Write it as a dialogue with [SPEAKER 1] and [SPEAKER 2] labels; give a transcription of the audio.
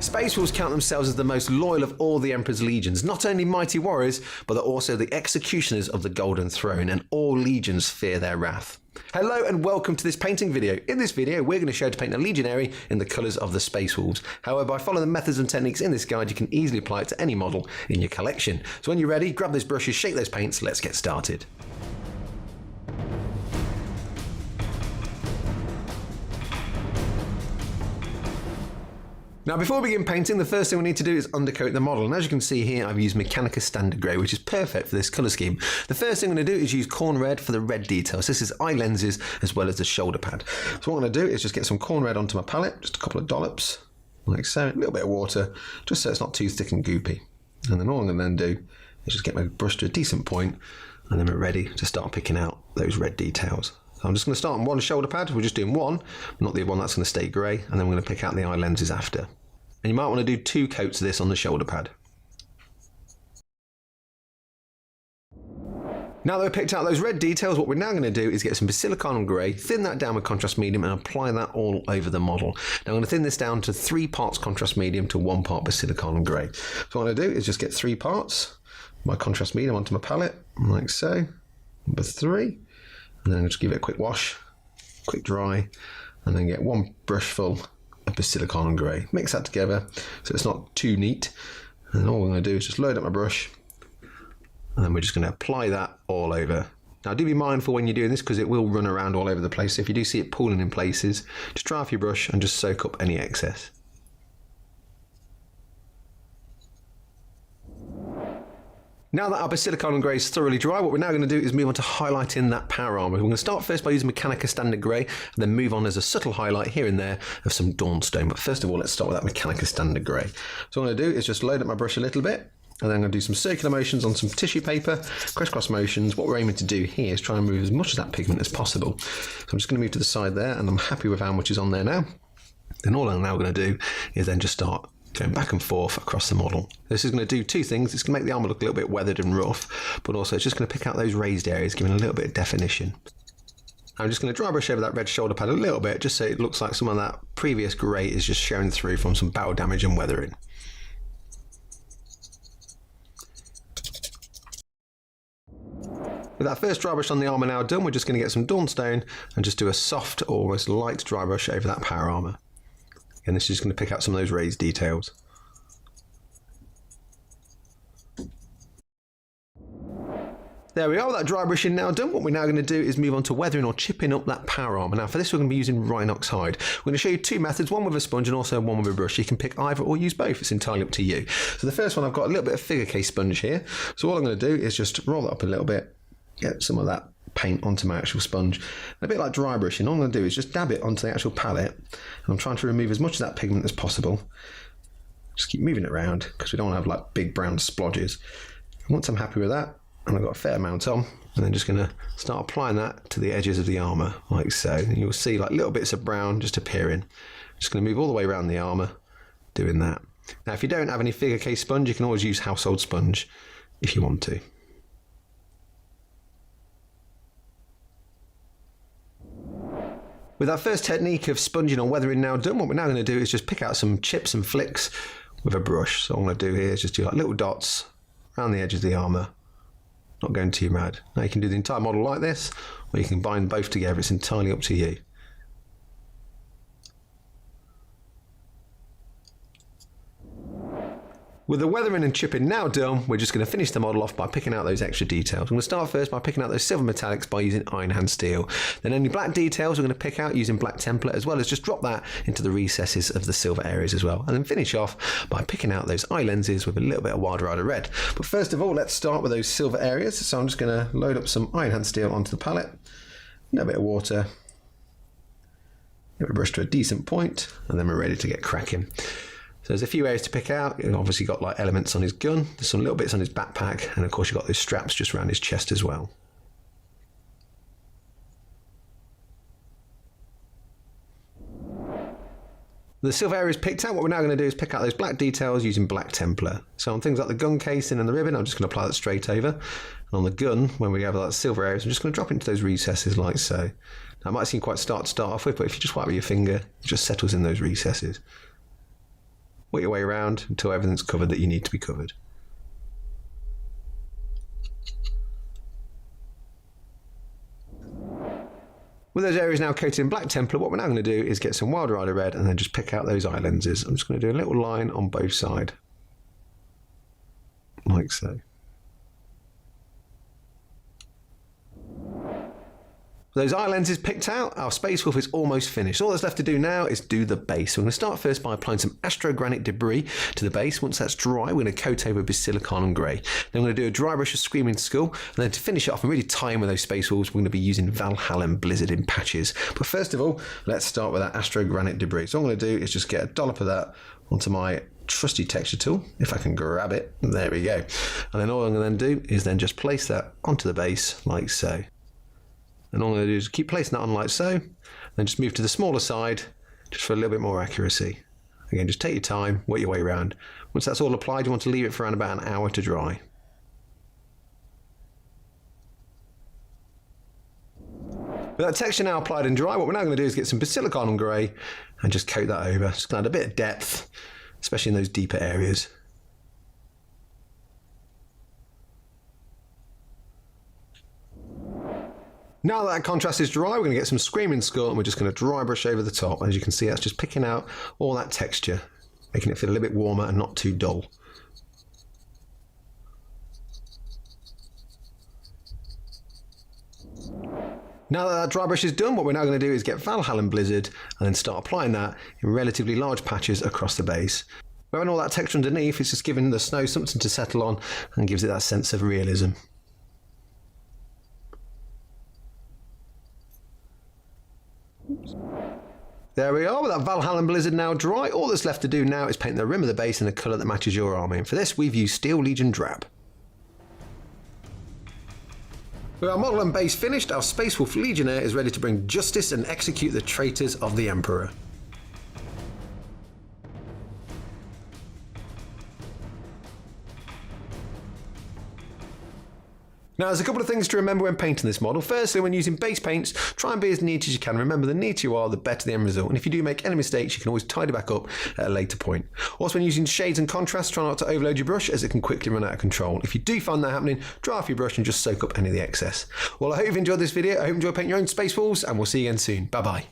[SPEAKER 1] Space Wolves count themselves as the most loyal of all the Emperor's legions, not only mighty warriors, but they're also the executioners of the Golden Throne, and all legions fear their wrath. Hello and welcome to this painting video. In this video, we're going to show how to paint a legionary in the colours of the Space Wolves. However, by following the methods and techniques in this guide, you can easily apply it to any model in your collection. So when you're ready, grab those brushes, shake those paints, let's get started. Now before we begin painting, the first thing we need to do is undercoat the model, and as you can see here I've used Mechanica Standard Grey, which is perfect for this colour scheme. The first thing I'm going to do is use corn red for the red details. This is eye lenses as well as the shoulder pad. So what I'm going to do is just get some corn red onto my palette, just a couple of dollops, like so, a little bit of water, just so it's not too thick and goopy. And then all I'm going to then do is just get my brush to a decent point, and then we're ready to start picking out those red details. So I'm just going to start on one shoulder pad, we're just doing one, not the one that's going to stay grey, and then we're going to pick out the eye lenses after. And you might want to do 2 coats of this on the shoulder pad. Now that we've picked out those red details, what we're now going to do is get some Basilicanum Grey, thin that down with contrast medium and apply that all over the model. Now I'm going to thin this down to 3 parts contrast medium to 1 part Basilicanum Grey. So what I'm going to do is just get 3 parts, my contrast medium onto my palette, like so, number 3, and then just give it a quick wash, quick dry, and then get 1 brush full of Basilicanum Grey. Mix that together so it's not too neat, and then all I'm going to do is just load up my brush, and then we're just going to apply that all over. Now do be mindful when you're doing this because it will run around all over the place, so if you do see it pooling in places, just dry off your brush and just soak up any excess. Now that our Basilicanum Grey is thoroughly dry, what we're now going to do is move on to highlighting that power armour. We're going to start first by using Mechanica Standard Grey, and then move on as a subtle highlight here and there of some Dawnstone. But first of all, let's start with that Mechanica Standard Grey. So what I'm going to do is just load up my brush a little bit, and then I'm going to do some circular motions on some tissue paper, crisscross motions. What we're aiming to do here is try and remove as much of that pigment as possible. So I'm just going to move to the side there, and I'm happy with how much is on there now. Then all I'm now going to do is then just start going back and forth across the model. This is going to do 2 things. It's going to make the armour look a little bit weathered and rough, but also it's just going to pick out those raised areas, giving a little bit of definition. I'm just going to dry brush over that red shoulder pad a little bit, just so it looks like some of that previous grey is just showing through from some battle damage and weathering. With that first dry brush on the armour now done, we're just going to get some Dawnstone and just do a soft, almost light dry brush over that power armour. And this is just going to pick out some of those raised details. There we are, with that dry brushing now done. What we're now going to do is move on to weathering or chipping up that power armour. Now for this we're going to be using Rhinox hide. We're going to show you 2 methods, one with a sponge and also one with a brush. You can pick either or use both, it's entirely up to you. So the first one, I've got a little bit of figure case sponge here. So all I'm going to do is just roll it up a little bit, get some of that paint onto my actual sponge. And a bit like dry brushing, all I'm going to do is just dab it onto the actual palette, and I'm trying to remove as much of that pigment as possible. Just keep moving it around because we don't want to have like big brown splodges. And once I'm happy with that, and I've got a fair amount on, and then just going to start applying that to the edges of the armour like so, and you'll see like little bits of brown just appearing. Just going to move all the way around the armour doing that. Now if you don't have any figure case sponge, you can always use household sponge if you want to. With our first technique of sponging or weathering now done, what we're now going to do is just pick out some chips and flicks with a brush. So all I'm going to do here is just do like little dots around the edge of the armour, not going too mad. Now you can do the entire model like this, or you can bind both together, it's entirely up to you. With the weathering and chipping now done, we're just going to finish the model off by picking out those extra details. I'm going to start first by picking out those silver metallics by using iron hand steel. Then any black details we're going to pick out using black template, as well as just drop that into the recesses of the silver areas as well. And then finish off by picking out those eye lenses with a little bit of Wild Rider red. But first of all, let's start with those silver areas. So I'm just going to load up some iron hand steel onto the palette, a little bit of water, get my brush to a decent point, and then we're ready to get cracking. So there's a few areas to pick out. You've obviously got like elements on his gun, there's some little bits on his backpack, and of course you've got those straps just around his chest as well. The silver area is picked out. What we're now going to do is pick out those black details using black template. So on things like the gun casing and the ribbon, I'm just going to apply that straight over. And on the gun, when we have that silver areas, I'm just going to drop into those recesses like so. Now it might seem quite stark to start off with, but if you just wipe with your finger, it just settles in those recesses. work your way around until everything's covered that you need to be covered. With those areas now coated in black template, what we're now going to do is get some Wild Rider red and then just pick out those eye lenses. I'm just going to do a little line on both sides, like so. With those eye lenses picked out, our Space Wolf is almost finished. All that's left to do now is do the base. So we're going to start first by applying some astrogranite debris to the base. Once that's dry, we're going to coat over with silicon and grey. Then we're going to do a dry brush of Screaming Skull, and then to finish it off and really tie in with those Space Wolves, we're going to be using Valhalla Blizzard in patches. But first of all, let's start with that astrogranite debris. So what I'm going to do is just get a dollop of that onto my trusty texture tool, if I can grab it. There we go. And then all I'm going to then do is then just place that onto the base like so. And all I'm going to do is keep placing that on like so, then just move to the smaller side just for a little bit more accuracy. Again, just take your time, work your way around. Once that's all applied, you want to leave it for around about an hour to dry. With that texture now applied and dry, what we're now going to do is get some silicon and grey and just coat that over. Just add a bit of depth, especially in those deeper areas. Now that contrast is dry, we're going to get some Screaming Skull and we're just going to dry brush over the top. As you can see, that's just picking out all that texture, making it feel a little bit warmer and not too dull. Now that that dry brush is done, what we're now going to do is get Valhalla Blizzard and then start applying that in relatively large patches across the base. When all that texture underneath, it's just giving the snow something to settle on and gives it that sense of realism. There we are, with that Valhalla Blizzard now dry. All that's left to do now is paint the rim of the base in a colour that matches your army. And for this, we've used Steel Legion Drab. With our model and base finished, our Space Wolf Legionnaire is ready to bring justice and execute the traitors of the Emperor. Now, there's a couple of things to remember when painting this model. Firstly, when using base paints, try and be as neat as you can. Remember, the neater you are, the better the end result. And if you do make any mistakes, you can always tidy back up at a later point. Also, when using shades and contrast, try not to overload your brush as it can quickly run out of control. If you do find that happening, dry off your brush and just soak up any of the excess. Well, I hope you've enjoyed this video. I hope you enjoyed painting your own Space Wolves, and we'll see you again soon. Bye-bye.